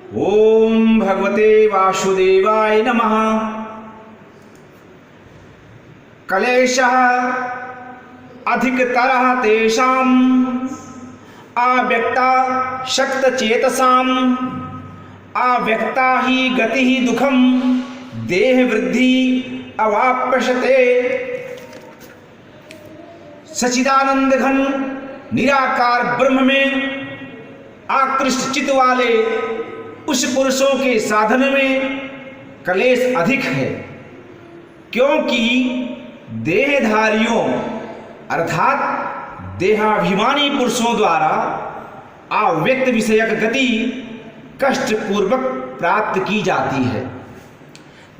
ओम भगवते वासुदेवाय नमः। क्लेशः अधिकतरः तेषाम् अव्यक्ता शक्तचेतसाम् अव्यक्ता ही गतिः दुःखं देह वृद्धि अवाप्यते। सच्चिदानंद घन निराकार ब्रह्म में आकृष्ट चित्त वाले उस पुरुषों के साधन में क्लेश अधिक है, क्योंकि देहधारियों अर्थात देहाभिमानी पुरुषों द्वारा अव्यक्त विषयक गति कष्ट पूर्वक प्राप्त की जाती है।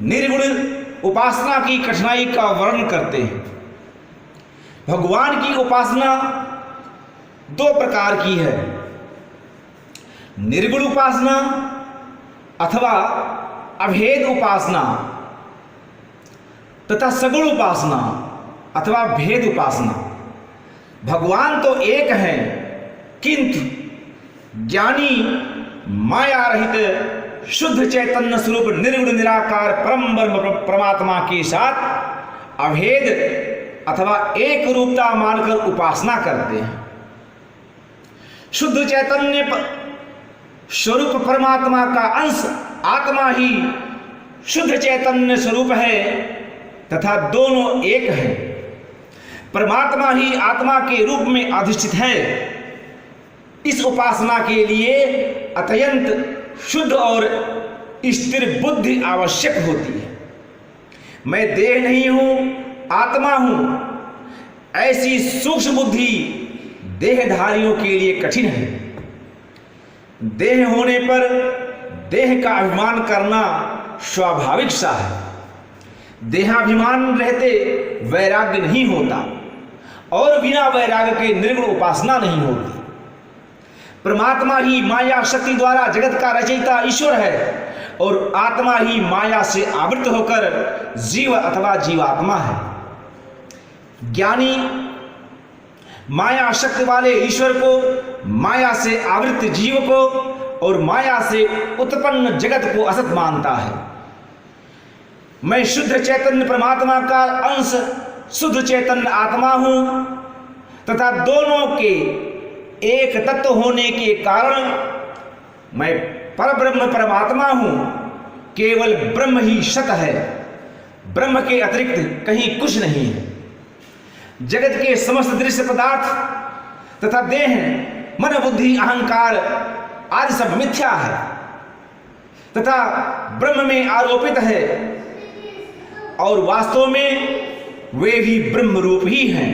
निर्गुण उपासना की कठिनाई का वर्णन करते हैं। भगवान की उपासना दो प्रकार की है, निर्गुण उपासना अथवा अभेद उपासना तथा सगुण उपासना अथवा भेद उपासना। भगवान तो एक है, किंतु ज्ञानी माया रहित शुद्ध चैतन्य स्वरूप निर्गुण निराकार परम ब्रह्म परमात्मा के साथ अभेद अथवा एक रूपता मानकर उपासना करते हैं। शुद्ध चैतन्य स्वरूप परमात्मा का अंश आत्मा ही शुद्ध चैतन्य स्वरूप है तथा दोनों एक है। परमात्मा ही आत्मा के रूप में अधिष्ठित है। इस उपासना के लिए अत्यंत शुद्ध और स्थिर बुद्धि आवश्यक होती है। मैं देह नहीं हूं, आत्मा हूं, ऐसी सूक्ष्म बुद्धि देहधारियों के लिए कठिन है। देह होने पर देह का अभिमान करना स्वाभाविक सा है। देहाभिमान रहते वैराग्य नहीं होता और बिना वैराग्य के निर्गुण उपासना नहीं होती। परमात्मा ही माया शक्ति द्वारा जगत का रचयिता ईश्वर है और आत्मा ही माया से आवृत होकर जीव अथवा जीवात्मा है। ज्ञानी माया शक्ति वाले ईश्वर को, माया से आवृत जीव को और माया से उत्पन्न जगत को असत मानता है। मैं शुद्ध चैतन्य परमात्मा का अंश शुद्ध चैतन्य आत्मा हूं तथा दोनों के एक तत्व होने के कारण मैं परब्रह्म परमात्मा हूं। केवल ब्रह्म ही सत है, ब्रह्म के अतिरिक्त कहीं कुछ नहीं है। जगत के समस्त दृश्य पदार्थ तथा देह, मन, बुद्धि, अहंकार आदि सब मिथ्या है तथा ब्रह्म में आरोपित है और वास्तव में वे भी ब्रह्म रूप ही हैं।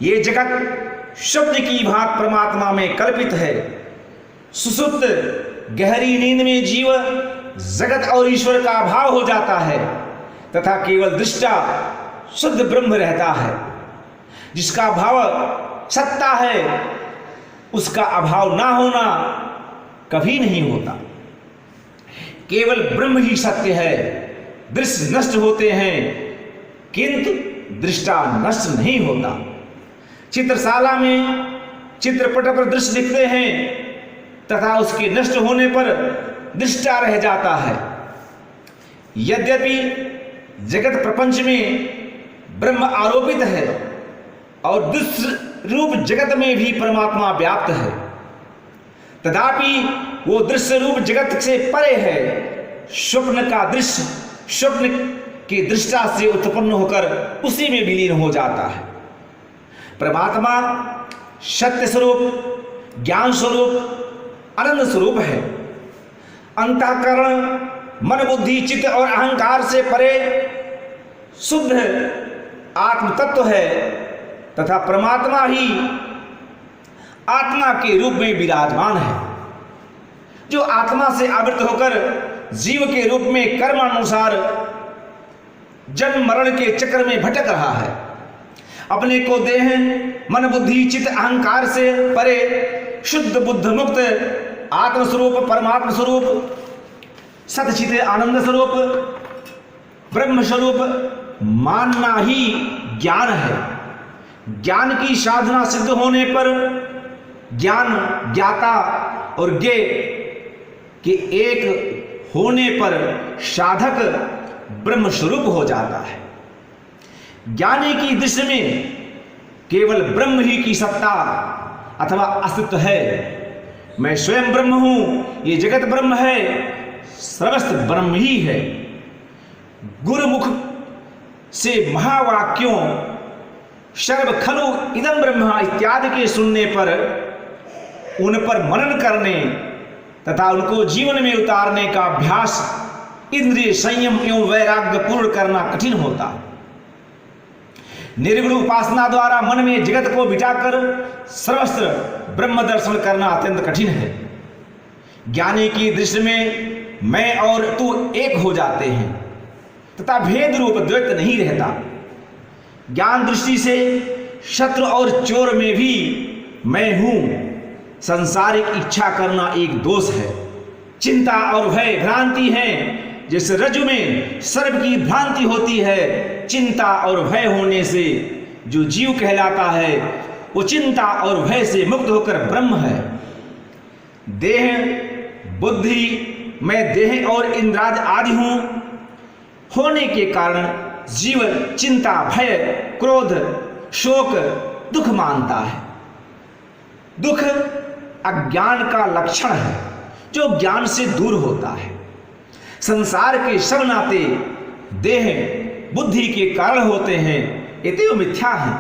ये जगत शब्द की भांति परमात्मा में कल्पित है। सुसुप्त गहरी नींद में जीव जगत और ईश्वर का अभाव हो जाता है तथा केवल दृष्टा शुद्ध ब्रह्म रहता है। जिसका भाव सत्ता है उसका अभाव ना होना कभी नहीं होता। केवल ब्रह्म ही सत्य है। दृश्य नष्ट होते हैं किंतु दृष्टा नष्ट नहीं होता। चित्रशाला में चित्रपट पर दृश्य दिखते हैं तथा उसके नष्ट होने पर दृष्टा रह जाता है। यद्यपि जगत प्रपंच में ब्रह्म आरोपित है और दृश्य रूप जगत में भी परमात्मा व्याप्त है, तथापि वो दृश्य रूप जगत से परे है। स्वप्न का दृश्य स्वप्न की दृष्टा से उत्पन्न होकर उसी में विलीन हो जाता है। परमात्मा सत्य स्वरूप, ज्ञान स्वरूप, आनंद स्वरूप है। अंतःकरण, मन, बुद्धि, चित्त और अहंकार से परे शुद्ध आत्म तत्व है तथा परमात्मा ही आत्मा के रूप में विराजमान है, जो आत्मा से आवृत होकर जीव के रूप में कर्मानुसार जन्म मरण के चक्र में भटक रहा है। अपने को देह, मन, बुद्धि, चित्त, अहंकार से परे शुद्ध बुद्ध मुक्त आत्मस्वरूप, परमात्मा स्वरूप, सतचित आनंद स्वरूप, ब्रह्म स्वरूप मानना ही ज्ञान है। ज्ञान की साधना सिद्ध होने पर ज्ञान ज्ञाता और ज्ञेय कि एक होने पर साधक ब्रह्म स्वरूप हो जाता है। ज्ञानी की दृष्टि में केवल ब्रह्म ही की सत्ता अथवा अस्तित्व है। मैं स्वयं ब्रह्म हूं, ये जगत ब्रह्म है, सर्वस्व ब्रह्म ही है। गुरुमुख से महावाक्यों सर्व खलु इदं ब्रह्म इत्यादि के सुनने पर उन पर मनन करने तथा उनको जीवन में उतारने का अभ्यास इंद्रिय संयम एवं वैराग्य पूर्ण करना कठिन होता है। निर्गुण उपासना द्वारा मन में जगत को बिठाकर सर्वस्व ब्रह्म दर्शन करना अत्यंत कठिन है। ज्ञानी की दृष्टि में मैं और तू एक हो जाते हैं तथा भेद रूप द्वैत नहीं रहता। ज्ञान दृष्टि से शत्रु और चोर में भी मैं हूं। संसारिक इच्छा करना एक दोष है। चिंता और भय भ्रांति है। जैसे रज्जु में सर्प की भ्रांति होती है, चिंता और भय होने से जो जीव कहलाता है वो चिंता और भय से मुक्त होकर ब्रह्म है। देह बुद्धि मैं देह और इंद्राज आदि हूं होने के कारण जीव चिंता भय क्रोध शोक दुख मानता है। दुख अज्ञान का लक्षण है जो ज्ञान से दूर होता है। संसार के सब नाते देह बुद्धि के कारण होते हैं, ये मिथ्या है।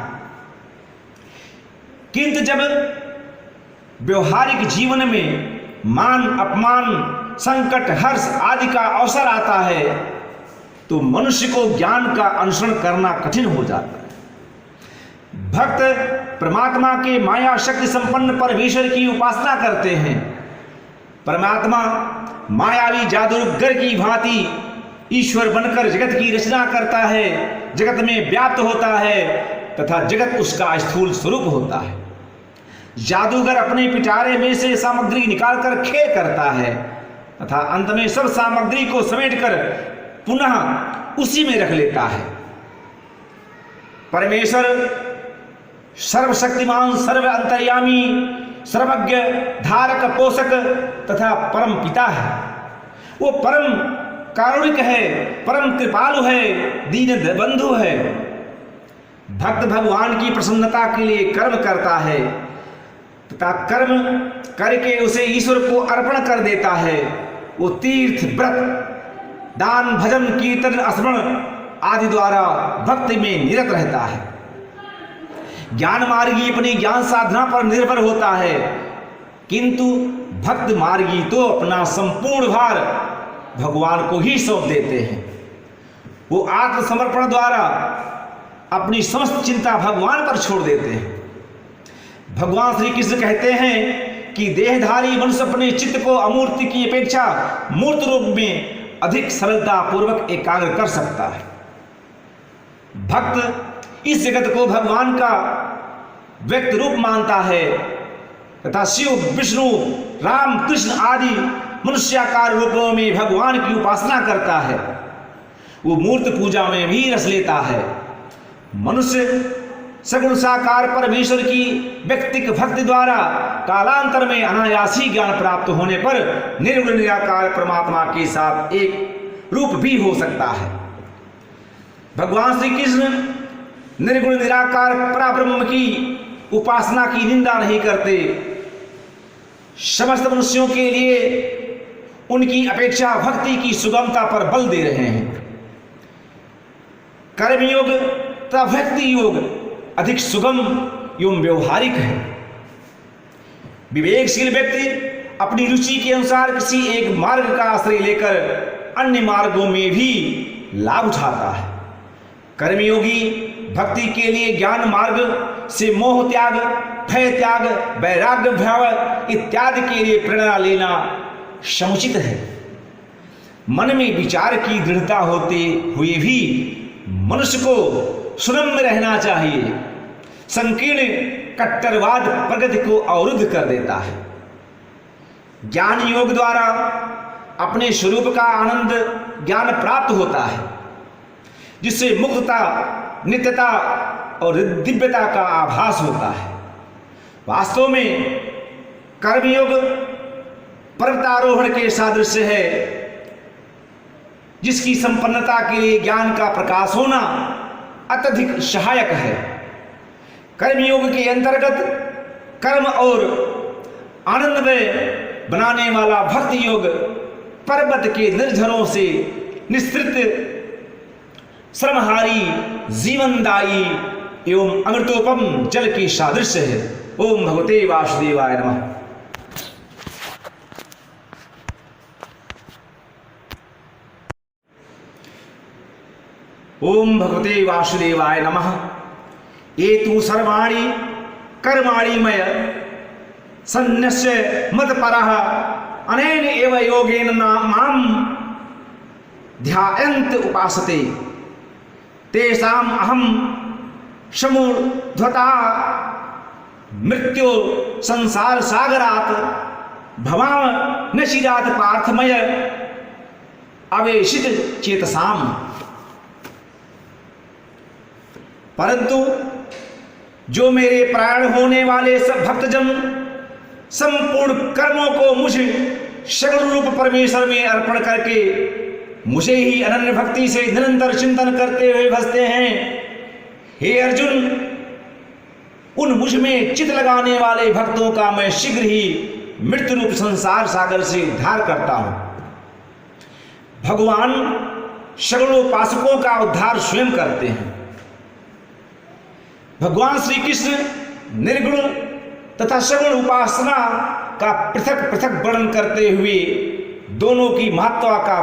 किंतु जब व्यवहारिक जीवन में मान अपमान संकट हर्ष आदि का अवसर आता है तो मनुष्य को ज्ञान का अनुसरण करना कठिन हो जाता है। भक्त परमात्मा के माया शक्ति संपन्न परमेश्वर की उपासना करते हैं। परमात्मा मायावी जादूगर की भांति ईश्वर बनकर जगत की रचना करता है, जगत में व्याप्त होता है तथा जगत उसका स्थूल स्वरूप होता है। जादूगर अपने पिटारे में से सामग्री निकालकर खेल करता है तथा अंत में सब सामग्री को समेटकर पुनः उसी में रख लेता है। परमेश्वर सर्वशक्तिमान सर्व अंतर्यामी सर्वज्ञ धारक पोषक तथा परम पिता है। वो परम कारुणिक है, परम कृपालु है, दीन बंधु है। भक्त भगवान की प्रसन्नता के लिए कर्म करता है तथा कर्म करके उसे ईश्वर को अर्पण कर देता है। वो तीर्थ व्रत दान भजन कीर्तन स्मरण आदि द्वारा भक्ति में निरत रहता है। ज्ञान मार्गी अपनी ज्ञान साधना पर निर्भर होता है, किंतु भक्त मार्गी तो अपना संपूर्ण भार भगवान को ही सौंप देते हैं। वो आत्मसमर्पण द्वारा अपनी समस्त चिंता भगवान पर छोड़ देते हैं। भगवान श्री कृष्ण कहते हैं कि देहधारी मनुष्य अपने चित्त को अमूर्त की अपेक्षा मूर्त रूप में अधिक सरलता पूर्वक एकाग्र कर सकता है। भक्त इस जगत को भगवान का व्यक्त रूप मानता है तथा शिव विष्णु राम कृष्ण आदि मनुष्याकार रूपों में भगवान की उपासना करता है। वो मूर्त पूजा में भी रस लेता है। मनुष्य सगुण साकार परमेश्वर की व्यक्तिक भक्ति द्वारा कालांतर में अनायासी ज्ञान प्राप्त होने पर निर्गुण निराकार परमात्मा के साथ एक रूप भी हो सकता है। भगवान श्री कृष्ण निर्गुण निराकार परब्रह्म की उपासना की निंदा नहीं करते। समस्त मनुष्यों के लिए उनकी अपेक्षा भक्ति की सुगमता पर बल दे रहे हैं। कर्मयोग तथा भक्ति योग अधिक सुगम एवं व्यवहारिक है। विवेकशील व्यक्ति अपनी रुचि के अनुसार किसी एक मार्ग का आश्रय लेकर अन्य मार्गों में भी लाभ उठाता है। कर्मयोगी भक्ति के लिए ज्ञान मार्ग से मोह त्याग भय त्याग वैराग्य भाव इत्यादि के लिए प्रेरणा लेना समुचित है। मन में विचार की दृढ़ता होते हुए भी मनुष्य को सुरम्य रहना चाहिए। संकीर्ण कट्टरवाद प्रगति को अवरुद्ध कर देता है। ज्ञान योग द्वारा अपने स्वरूप का आनंद ज्ञान प्राप्त होता है, जिससे मुक्तता नित्यता और दिव्यता का आभास होता है। वास्तव में कर्मयोग पर्वतारोहण के सादृश्य है, जिसकी संपन्नता के लिए ज्ञान का प्रकाश होना अत्यधिक सहायक है। कर्मयोग के अंतर्गत कर्म और आनंदमय बनाने वाला भक्ति योग पर्वत के निर्झरों से निस्तृत श्रमहारी जीवनदायी एवं अमृतोपम जल की सादृश्य है। ओम भगवते वासुदेवाय नमः। ओम भगवते वासुदेवाय नमः। ये तु सर्वाणि कर्माणि मय सन्न्यस्य मत्परः अनेन एव योगेन मां ध्यायन्त उपासते तेषाम् अहं समुद्धता मृत्यो संसार सागरात् भवाम न चिरात् पार्थमय अवेशित चेतसाम। परंतु जो मेरे प्राण होने वाले सब भक्तजन संपूर्ण कर्मों को मुझे सगुण रूप परमेश्वर में अर्पण करके मुझे ही अनन्य भक्ति से निरंतर चिंतन करते हुए भजते हैं, हे अर्जुन, उन मुझ में चित लगाने वाले भक्तों का मैं शीघ्र ही मृत्यु रूप संसार सागर से उद्धार करता हूं। भगवान सगुणोपासकों का उद्धार स्वयं करते हैं। भगवान श्री कृष्ण निर्गुण तथा सगुण उपासना का पृथक पृथक वर्णन करते हुए दोनों की महत्ता का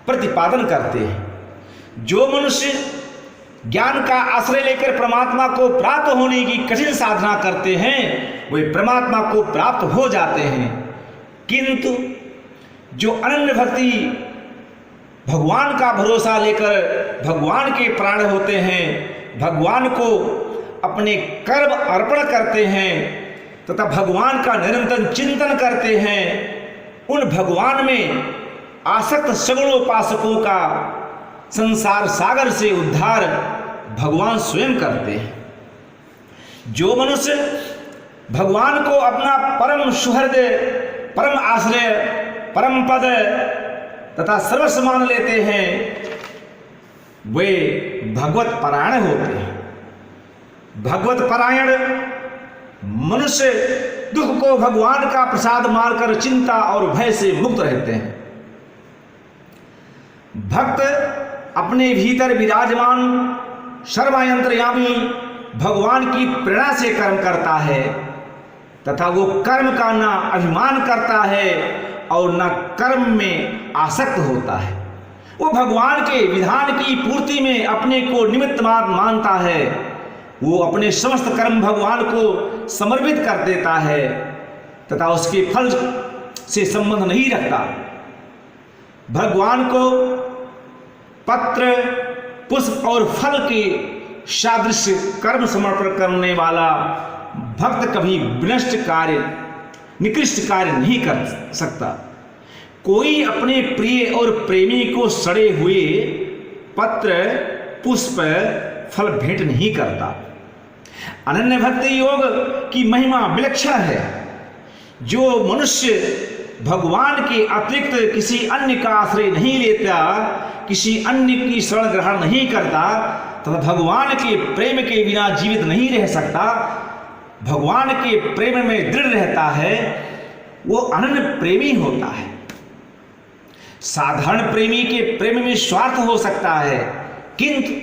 प्रतिपादन करते हैं। जो मनुष्य ज्ञान का आश्रय लेकर परमात्मा को प्राप्त होने की कठिन साधना करते हैं वे परमात्मा को प्राप्त हो जाते हैं, किंतु जो अनन्य भक्ति भगवान का भरोसा लेकर भगवान के प्राण होते हैं, भगवान को अपने कर्म अर्पण करते हैं तथा भगवान का निरंतर चिंतन करते हैं, उन भगवान में आसक्त सगुणोपासकों का संसार सागर से उद्धार भगवान स्वयं करते हैं। जो मनुष्य भगवान को अपना परम सुहृद, परम आश्रय, परम पद तथा सर्वस्व मान लेते हैं वे भगवत परायण होते हैं। भगवत परायण मनुष्य दुख को भगवान का प्रसाद मानकर चिंता और भय से मुक्त रहते हैं। भक्त अपने भीतर विराजमान सर्वायंतर्यामी भगवान की प्रेरणा से कर्म करता है तथा वो कर्म का ना अभिमान करता है और न कर्म में आसक्त होता है। वो भगवान के विधान की पूर्ति में अपने को निमित्त मानता है। वो अपने समस्त कर्म भगवान को समर्पित कर देता है तथा उसके फल से संबंध नहीं रखता। भगवान को पत्र, पुष्प और फल के सादृश्य कर्म समर्पण करने वाला भक्त कभी विनष्ट कार्य, निकृष्ट कार्य नहीं कर सकता। कोई अपने प्रिय और प्रेमी को सड़े हुए पत्र, पुष्प, फल भेंट नहीं करता। अनन्य भक्ति योग की महिमा विलक्षण है। जो मनुष्य भगवान के अतिरिक्त किसी अन्य का आश्रय नहीं लेता, किसी अन्य की शरण ग्रहण नहीं करता तथा भगवान के प्रेम के बिना जीवित नहीं रह सकता, भगवान के प्रेम में दृढ़ रहता है, वो अनन्य प्रेमी होता है। साधारण प्रेमी के प्रेम में स्वार्थ हो सकता है, किंतु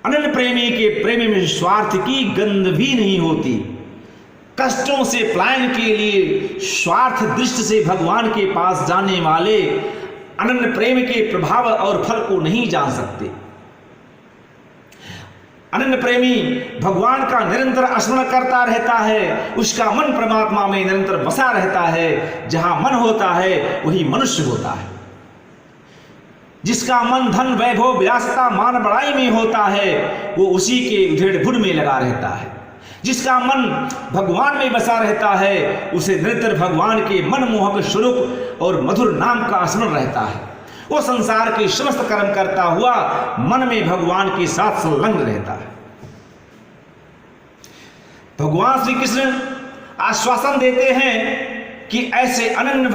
अनन्य प्रेमी के प्रेम में स्वार्थ की गंध भी नहीं होती। कष्टों से पलायन के लिए स्वार्थ दृष्टि से भगवान के पास जाने वाले अनन्य प्रेम के प्रभाव और फल को नहीं जान सकते। अनन्य प्रेमी भगवान का निरंतर स्मरण करता रहता है, उसका मन परमात्मा में निरंतर बसा रहता है। जहां मन होता है वही मनुष्य होता है। जिसका मन धन, वैभव, विलासिता, मान बढ़ाई में होता है वो उसी के उधेड़ बुन में लगा रहता है। जिसका मन भगवान में बसा रहता है उसे निरंतर भगवान के मनमोहक स्वरूप और मधुर नाम का स्मरण रहता है। वो संसार के समस्त कर्म करता हुआ मन में भगवान के साथ संलग्न रहता है। भगवान श्री कृष्ण आश्वासन देते हैं कि ऐसे अनन्य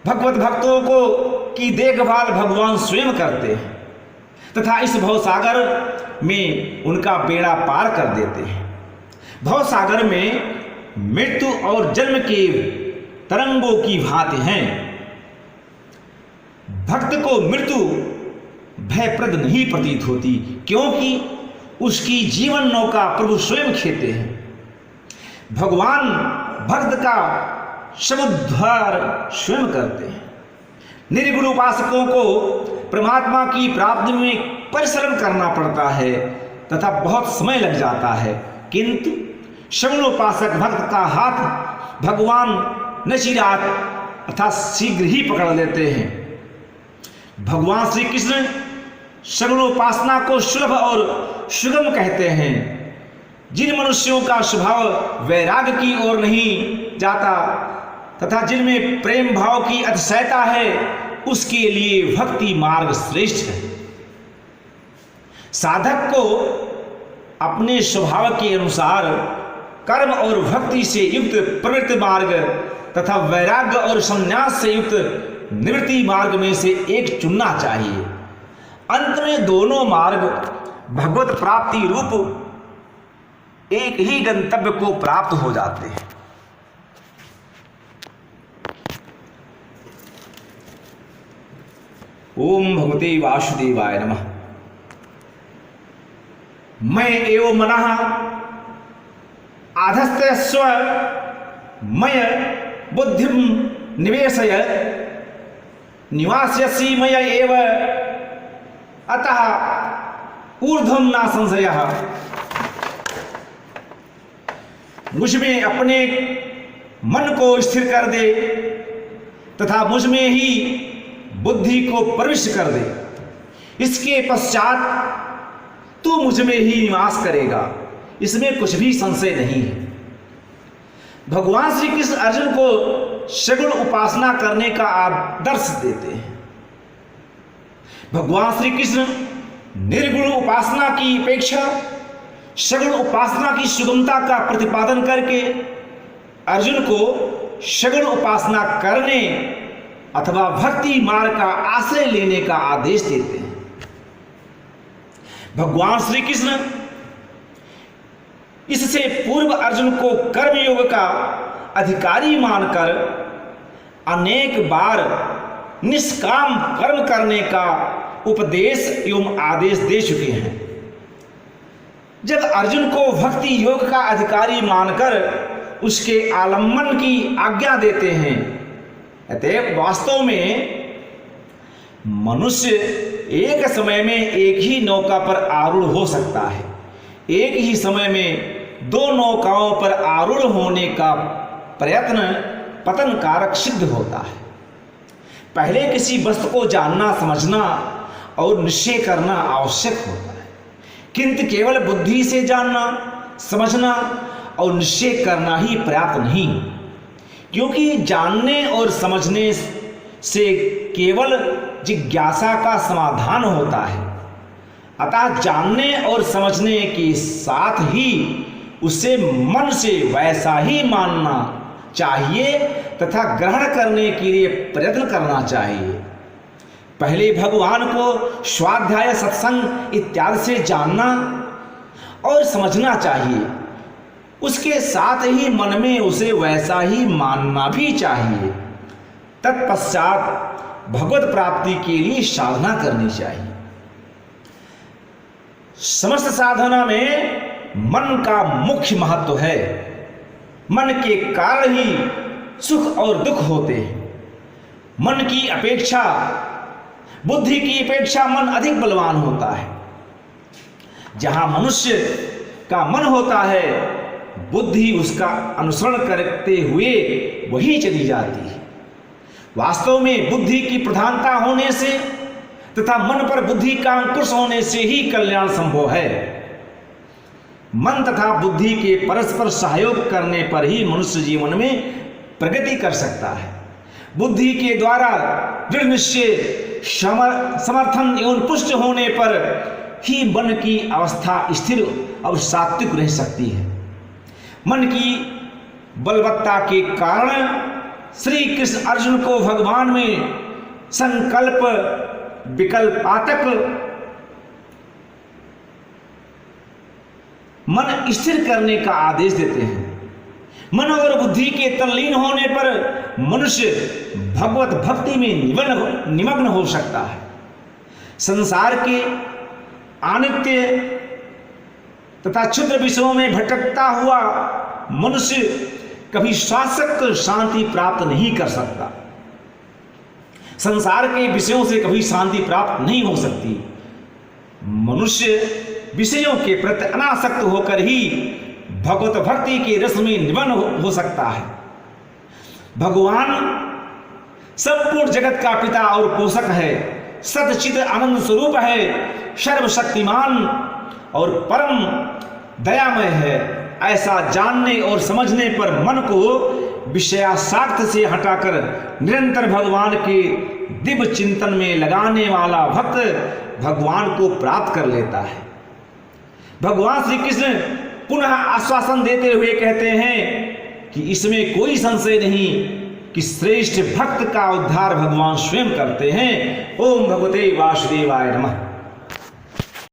भगवत भक्तों को की देखभाल भगवान स्वयं करते हैं तथा इस भवसागर में उनका बेड़ा पार कर देते हैं। भवसागर में मृत्यु और जन्म के तरंगों की भांति हैं। भक्त को मृत्यु भयप्रद नहीं प्रतीत होती, क्योंकि उसकी जीवन नौका प्रभु स्वयं खेते हैं। भगवान भक्त का समुद्धार स्वयं करते हैं। निर्गुण उपासकों को परमात्मा की प्राप्ति में परिश्रम करना पड़ता है तथा बहुत समय लग जाता है, किंतु सगुणोपासक भक्त का हाथ भगवान नचिरात अर्थात शीघ्र ही पकड़ लेते हैं। भगवान श्री कृष्ण सगुणोपासना को सुलभ और सुगम कहते हैं। जिन मनुष्यों का स्वभाव वैराग्य की ओर नहीं जाता तथा जिनमें प्रेम भाव की अतिशयता है, उसके लिए भक्ति मार्ग श्रेष्ठ है। साधक को अपने स्वभाव के अनुसार कर्म और भक्ति से युक्त प्रवृत्ति मार्ग तथा वैराग्य और संन्यास से युक्त निवृत्ति मार्ग में से एक चुनना चाहिए। अंत में दोनों मार्ग भगवत प्राप्ति रूप एक ही गंतव्य को प्राप्त हो जाते हैं। ओम भगवते वासुदेवाय नमः। मैं एव मनः आधस्ते स्व मय बुद्धिं निवेशय निवास्यसि मय एव अतः ऊर्ध्वं न संशयः। मुझमें अपने मन को स्थिर कर दे तथा मुझमें ही बुद्धि को प्रविष्ट कर दे। इसके पश्चात तू मुझमें ही निवास करेगा, इसमें कुछ भी संशय नहीं है। भगवान श्री कृष्ण अर्जुन को सगुण उपासना करने का आदर्श देते हैं। भगवान श्री कृष्ण निर्गुण उपासना की अपेक्षा सगुण उपासना की सुगमता का प्रतिपादन करके अर्जुन को सगुण उपासना करने अथवा भक्ति मार्ग का आश्रय लेने का आदेश देते हैं। भगवान श्री कृष्ण इससे पूर्व अर्जुन को कर्मयोग का अधिकारी मानकर अनेक बार निष्काम कर्म करने का उपदेश एवं आदेश दे चुके हैं। जब अर्जुन को भक्ति योग का अधिकारी मानकर उसके आलम्बन की आज्ञा देते हैं, अतएव वास्तव में मनुष्य एक समय में एक ही नौका पर आरूढ़ हो सकता है। एक ही समय में दो नौकाओं पर आरूढ़ होने का प्रयत्न पतन कारक सिद्ध होता है। पहले किसी वस्तु को जानना, समझना और निश्चय करना आवश्यक होता है, किंतु केवल बुद्धि से जानना, समझना और निश्चय करना ही पर्याप्त नहीं, क्योंकि जानने और समझने से केवल जिज्ञासा का समाधान होता है। अतः जानने और समझने के साथ ही उसे मन से वैसा ही मानना चाहिए तथा ग्रहण करने के लिए प्रयत्न करना चाहिए। पहले भगवान को स्वाध्याय, सत्संग इत्यादि से जानना और समझना चाहिए। उसके साथ ही मन में उसे वैसा ही मानना भी चाहिए। तत्पश्चात भगवत प्राप्ति के लिए साधना करनी चाहिए। समस्त साधना में मन का मुख्य महत्व है। मन के कारण ही सुख और दुख होते हैं। मन की अपेक्षा, बुद्धि की अपेक्षा मन अधिक बलवान होता है। जहां मनुष्य का मन होता है, बुद्धि उसका अनुसरण करते हुए वही चली जाती है। वास्तव में बुद्धि की प्रधानता होने से तथा मन पर बुद्धि का अंकुश होने से ही कल्याण संभव है। मन तथा बुद्धि के परस्पर सहयोग करने पर ही मनुष्य जीवन में प्रगति कर सकता है। बुद्धि के द्वारा दृढ़ निश्चय, समर्थन एवं पुष्ट होने पर ही मन की अवस्था स्थिर और सात्विक रह सकती है। मन की बलवत्ता के कारण श्री कृष्ण अर्जुन को भगवान में संकल्प विकल्पातक मन स्थिर करने का आदेश देते हैं। मन और बुद्धि के तल्लीन होने पर मनुष्य भगवत भक्ति में निमग्न हो सकता है। संसार के अनित्य तथा क्षुद्र विषयों में भटकता हुआ मनुष्य कभी शाश्वत शांति प्राप्त नहीं कर सकता। संसार के विषयों से कभी शांति प्राप्त नहीं हो सकती। मनुष्य विषयों के प्रति अनासक्त होकर ही भगवत भक्ति के रस में निमग्न हो सकता है। भगवान संपूर्ण जगत का पिता और पोषक है, सच्चिद आनंद स्वरूप है, सर्वशक्तिमान और परम दयामय है। ऐसा जानने और समझने पर मन को विषयासक्त से हटाकर निरंतर भगवान के दिव्य चिंतन में लगाने वाला भक्त भगवान को प्राप्त कर लेता है। भगवान श्री कृष्ण पुनः आश्वासन देते हुए कहते हैं कि इसमें कोई संशय नहीं कि श्रेष्ठ भक्त का उद्धार भगवान स्वयं करते हैं। ओम भगवते वासुदेवाय नमः।